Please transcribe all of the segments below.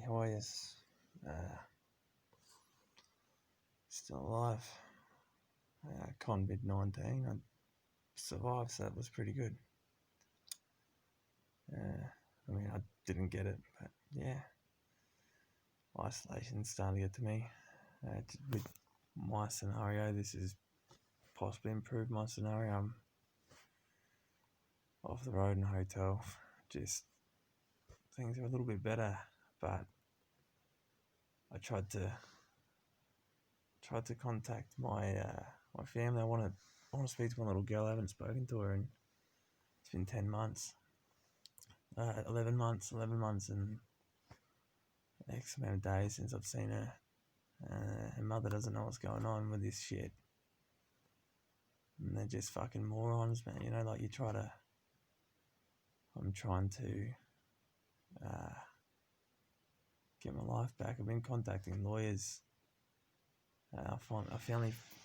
how are you? Still alive. COVID-19. I survived, so that was pretty good. I mean, I didn't get it, but yeah, isolation's starting to get to me. With my scenario, this has possibly improved my scenario. I'm off the road in a hotel. Just things are a little bit better, but I tried to contact my my family. I want to speak to my little girl. I haven't spoken to her in it's been 10 months. 11 months and X amount of days since I've seen her. Her mother doesn't know what's going on with this shit. And they're just fucking morons, man. You know, like I'm trying to get my life back. I've been contacting lawyers. I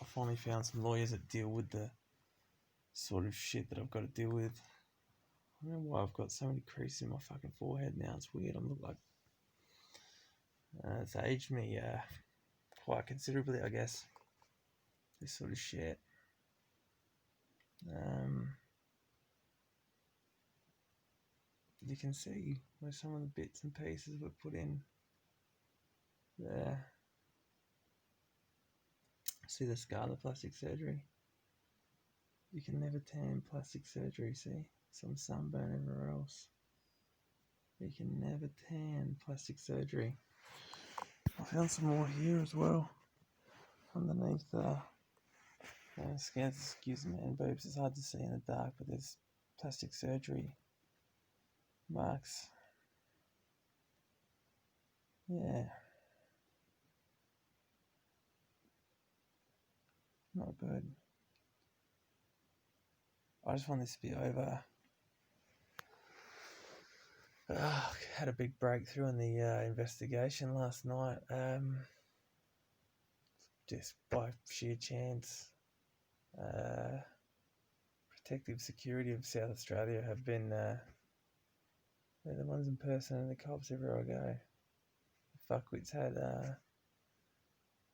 finally found some lawyers that deal with the sort of shit that I've got to deal with. I don't know why I've got so many creases in my fucking forehead now. It's weird. I look like it's aged me quite considerably, I guess. This sort of shit. You can see where some of the bits and pieces were put in there. See the scar, the plastic surgery. You can never tan plastic surgery, see? Some sunburn everywhere else. You can never tan plastic surgery. I found some more here as well. Underneath the skin, excuse me, and boobs. It's hard to see in the dark, but there's plastic surgery marks. Yeah. Not good. I just want this to be over. Had a big breakthrough in the investigation last night. Just by sheer chance. Protective Security of South Australia have been they're the ones impersonating the cops everywhere I go. The fuckwits had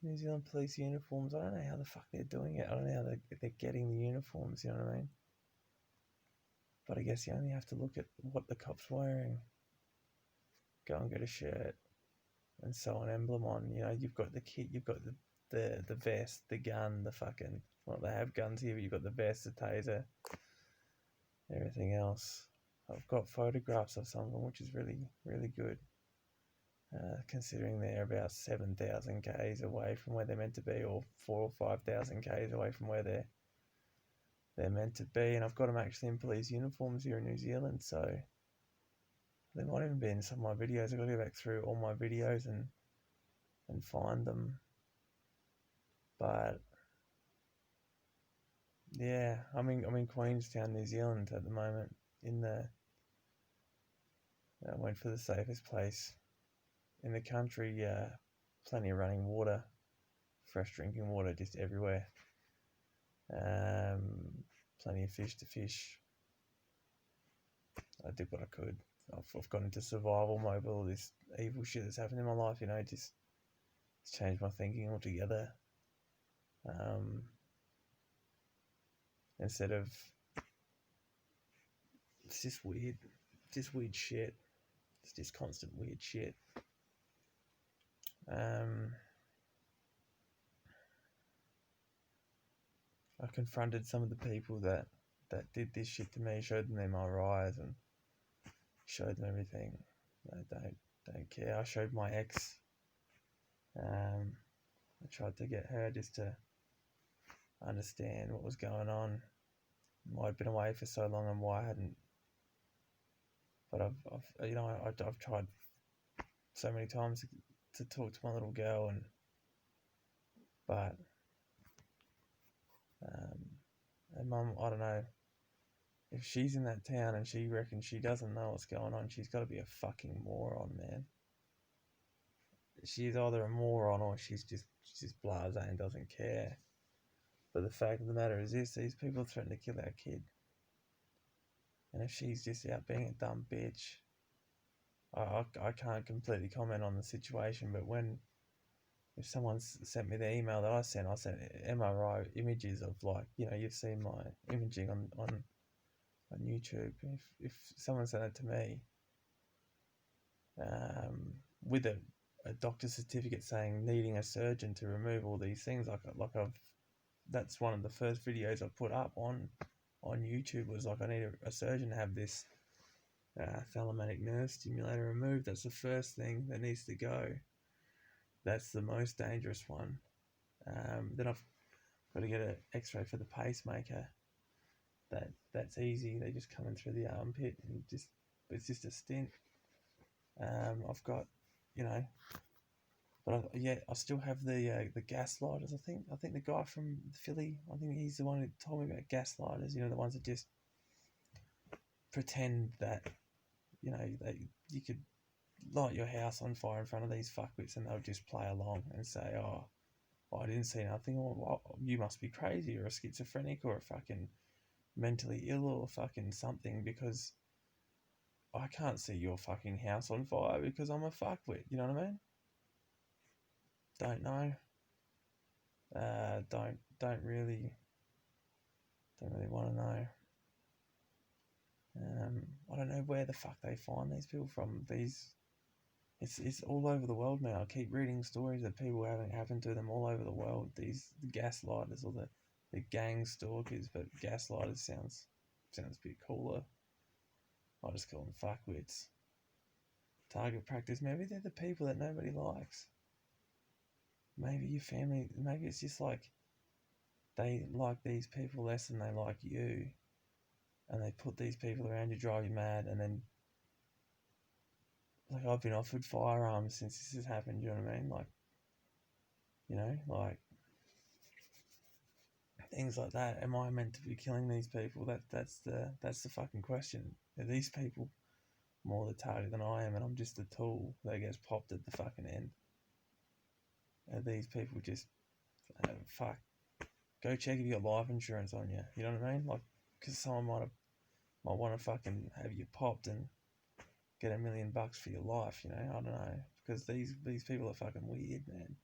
New Zealand police uniforms. I don't know how the fuck they're doing it. I don't know how they're getting the uniforms, you know what I mean? But I guess you only have to look at what the cop's wearing. Go and get a shirt and sew an emblem on. You know, you've got the kit, you've got the vest, the gun, the fucking... Well, they have guns here, but you've got the vest, the taser, everything else. I've got photographs of some of them, which is really, really good. Considering they're about 7,000 k's away from where they're meant to be, or 4,000 or 5,000 k's away from where they're meant to be. And I've got them actually in police uniforms here in New Zealand, so they might even be in some of my videos. I've got to go back through all my videos and find them. But yeah, I'm in Queenstown, New Zealand at the moment. I went for the safest place in the country. Plenty of running water, fresh drinking water just everywhere. Plenty of fish to fish. I did what I could. I've gone into survival mode with all this evil shit that's happened in my life, you know, just it's changed my thinking altogether. Instead of... It's just weird shit. It's just constant weird shit. I confronted some of the people that did this shit to me, showed them their MRIs and showed them everything. They don't care. I showed my ex. I tried to get her just to understand what was going on, why I'd been away for so long and why I hadn't. But I've tried so many times to talk to my little girl, but Mum, I don't know, if she's in that town and she reckons she doesn't know what's going on, she's got to be a fucking moron, man. She's either a moron or she's just blasé and doesn't care. But the fact of the matter is this: these people threaten to kill our kid. And if she's just out being a dumb bitch, I can't completely comment on the situation, but if someone's sent me the email that I sent MRI images of, like, you've seen my imaging on YouTube. If someone sent it to me, with a doctor's certificate saying needing a surgeon to remove all these things, that's one of the first videos I put up on YouTube, was like, I need a surgeon to have this thalamic nerve stimulator removed. That's the first thing that needs to go. That's the most dangerous one. Then I've got to get an X-ray for the pacemaker. That's easy. They just come in through the armpit and it's just a stint. I've got, but I still have the gaslighters. I think the guy from Philly, I think he's the one who told me about gaslighters. The ones that just pretend that you could light your house on fire in front of these fuckwits, and they'll just play along and say, "Oh, I didn't see nothing," or, "Well, you must be crazy, or a schizophrenic, or a fucking mentally ill, or fucking something, because I can't see your fucking house on fire because I'm a fuckwit." You know what I mean? Don't know. Don't really want to know. I don't know where the fuck they find these people from. It's all over the world now. I keep reading stories of people having happened to them all over the world. The gaslighters, or the gang stalkers, but gaslighters sounds a bit cooler. I just call them fuckwits. Target practice. Maybe they're the people that nobody likes. Maybe your family. Maybe it's just like they like these people less than they like you, and they put these people around you, drive you mad, and then, like, I've been offered firearms since this has happened. You know what I mean? Like things like that. Am I meant to be killing these people? That's the fucking question. Are these people more the target than I am, and I'm just a tool that gets popped at the fucking end? Are these people just fuck? Go check if you got life insurance on you. You know what I mean? Like, because someone might want to fucking have you popped and get $1 million for your life. I don't know, because these people are fucking weird, man.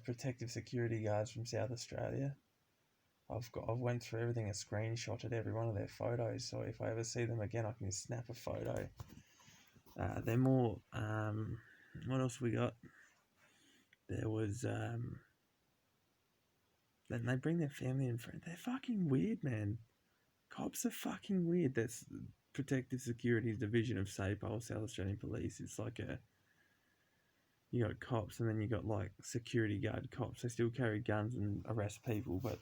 Protective security guards from South Australia. I've went through everything and screenshotted every one of their photos, so if I ever see them again, I can just snap a photo. They're more. What else we got? There was. Then they bring their family and friends. They're fucking weird, man. Cops are fucking weird. That's Protective Security Division of SAPOL, South Australian Police. It's like you got cops, and then you got like security guard cops. They still carry guns and arrest people, but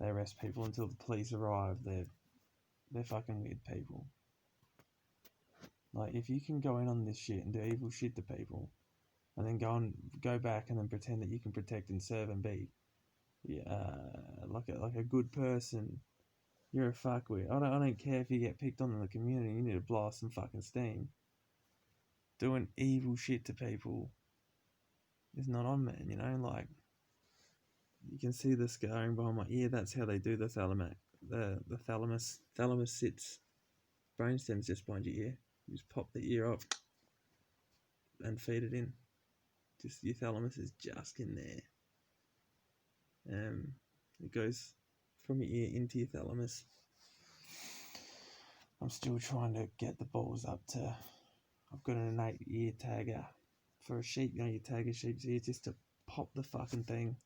they arrest people until the police arrive. They're fucking weird people. Like, if you can go in on this shit and do evil shit to people, and then go back and then pretend that you can protect and serve and be like a good person, you're a fuckwit. I don't care if you get picked on in the community. You need to blow off some fucking steam. Doing evil shit to people is not on, man. Like, you can see the scarring behind my ear. That's how they do the thalamus. The thalamus sits. Brainstem's just behind your ear. You just pop the ear up and feed it in. Just your thalamus is just in there. It goes from your ear into your thalamus. I'm still trying to get the balls up to. I've got an innate ear tagger for a sheep. You tag a sheep's ear just to pop the fucking thing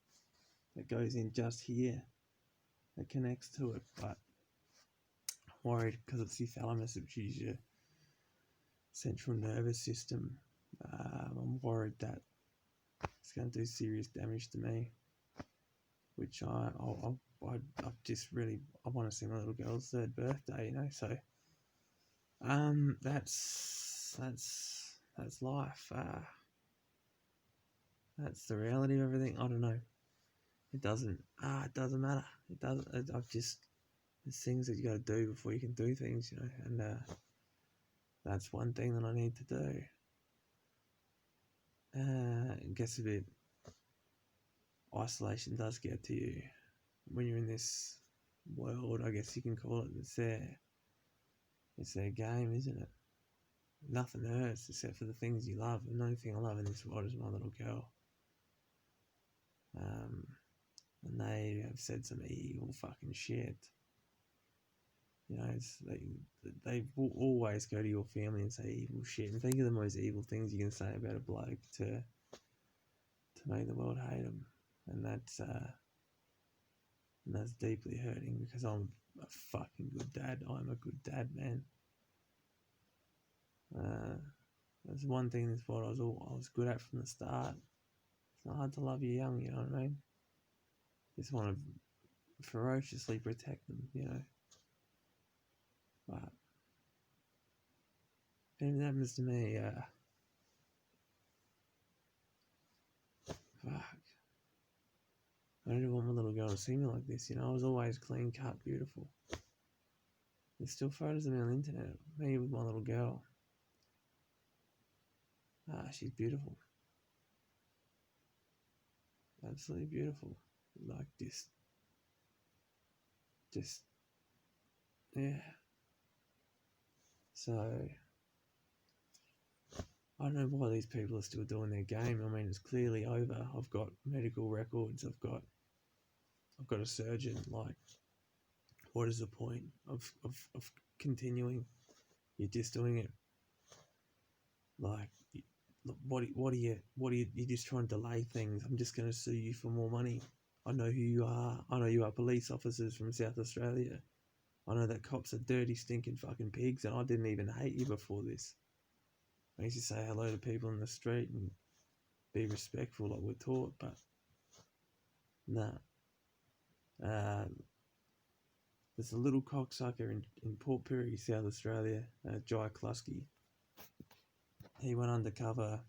that goes in just here. That connects to it, but I'm worried because it's your thalamus, which is your central nervous system. I'm worried that it's going to do serious damage to me, which I just really, I want to see my little girl's 3rd birthday, so that's life. That's the reality of everything. I don't know. It doesn't matter. It doesn't. There's things that you got to do before you can do things, and that's one thing that I need to do. It gets a bit. Isolation does get to you when you're in this world, I guess you can call it. It's their game, isn't it? nothing hurts except for the things you love. And the only thing I love in this world is my little girl. And they have said some evil fucking shit. You know, they will always go to your family and say evil shit. And think of the most evil things you can say about a bloke to make the world hate him. And that's deeply hurting because I'm a fucking good dad. I'm a good dad, man. That's one thing in this world I was good at from the start. It's not hard to love you young, you know what I mean? Just want to ferociously protect them, you know. But if anything happens to me, fuck. I don't want my little girl to see me like this, you know. I was always clean cut, beautiful. There's still photos of me on the internet, me with my little girl. She's beautiful. Absolutely beautiful. Like just, yeah. So, I don't know why these people are still doing their game. I mean, it's clearly over. I've got medical records. I've got a surgeon. Like, what is the point of continuing? You're just doing it. Like, what are you? You're just trying to delay things. I'm just going to sue you for more money. I know who you are. I know you are police officers from South Australia. I know that cops are dirty, stinking fucking pigs, and I didn't even hate you before this. I used to say hello to people in the street and be respectful like we're taught, but nah. There's a little cocksucker in Port Pirie, South Australia, Jai Klusky. He went undercover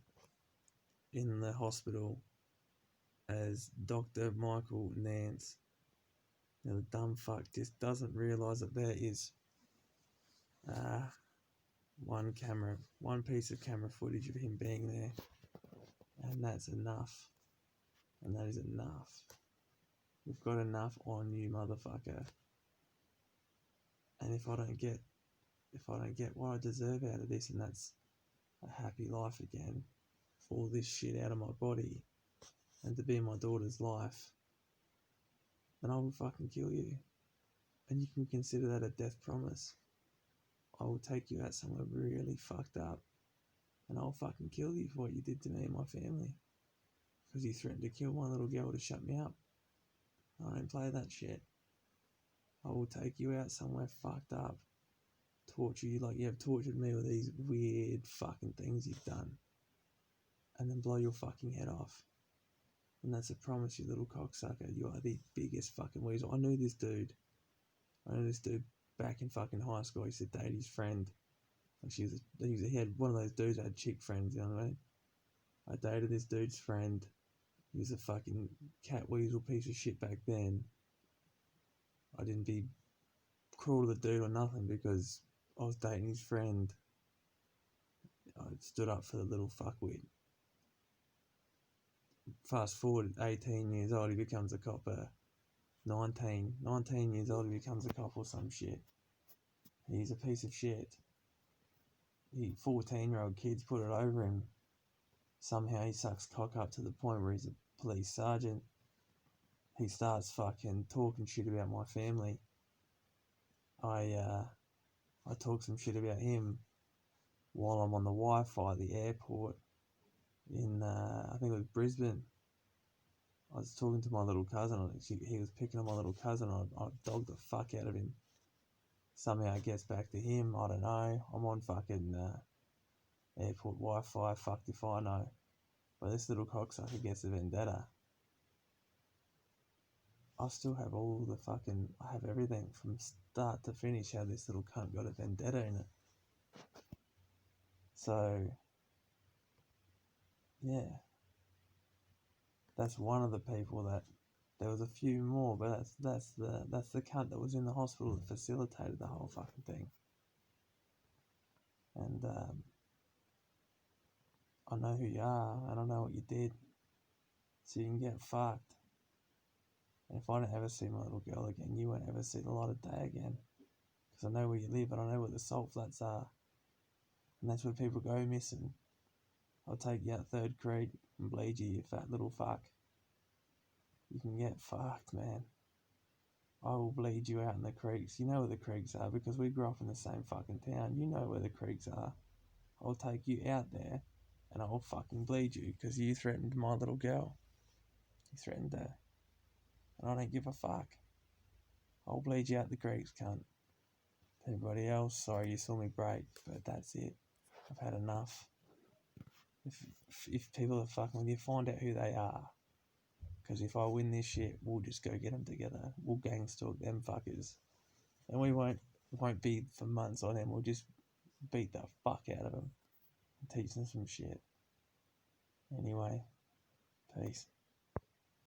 in the hospital as Dr. Michael Nance. Now the dumb fuck just doesn't realise that there is one piece of camera footage of him being there, and that's enough. And that is enough. We've got enough on you, motherfucker. And if I don't get what I deserve out of this, and that's a happy life again, for all this shit out of my body, and to be in my daughter's life, then I will fucking kill you. And you can consider that a death promise. I will take you out somewhere really fucked up, and I'll fucking kill you for what you did to me and my family. Because you threatened to kill my little girl to shut me up. I don't play that shit. I will take you out somewhere fucked up, torture you like you have tortured me with these weird fucking things you've done, and then blow your fucking head off. And that's a promise, you little cocksucker. You are the biggest fucking weasel. I knew this dude back in fucking high school. I used to date his friend. Like he had one of those dudes that had chick friends, you know what I mean? I dated this dude's friend. He was a fucking cat weasel piece of shit back then. I didn't be cruel to the dude or nothing because I was dating his friend. I stood up for the little fuckwit. Fast forward 18 years old, he becomes a copper. 19 years old, he becomes a cop or some shit. He's a piece of shit. 14-year-old kids put it over him. Somehow he sucks cock up to the point where he's a police sergeant. He starts fucking talking shit about my family. I talk some shit about him while I'm on the Wi-Fi at the airport in, I think it was Brisbane. I was talking to my little cousin. He was picking on my little cousin. I dogged the fuck out of him. Somehow it gets back to him. I don't know. I'm on fucking airport Wi-Fi. Fucked if I know. But this little cocksucker gets a vendetta. I still have I have everything from start to finish how this little cunt got a vendetta in it. So, yeah. That's one of the people that, there was a few more, but that's the cunt that was in the hospital that facilitated the whole fucking thing. And I know who you are, and I know what you did, so you can get fucked. And if I don't ever see my little girl again, you won't ever see the light of day again. Because I know where you live, and I know where the salt flats are. And that's where people go missing. I'll take you out Third Creek and bleed you, you fat little fuck. You can get fucked, man. I will bleed you out in the creeks. You know where the creeks are because we grew up in the same fucking town. You know where the creeks are. I'll take you out there and I'll fucking bleed you because you threatened my little girl. You threatened her. And I don't give a fuck. I'll bleed you out the creeks, cunt. Everybody else, sorry you saw me break, but that's it. I've had enough. If people are fucking with you, find out who they are. Because if I win this shit, we'll just go get them together. We'll gang stalk them fuckers. And we won't be for months on them. We'll just beat the fuck out of them and teach them some shit. Anyway, peace.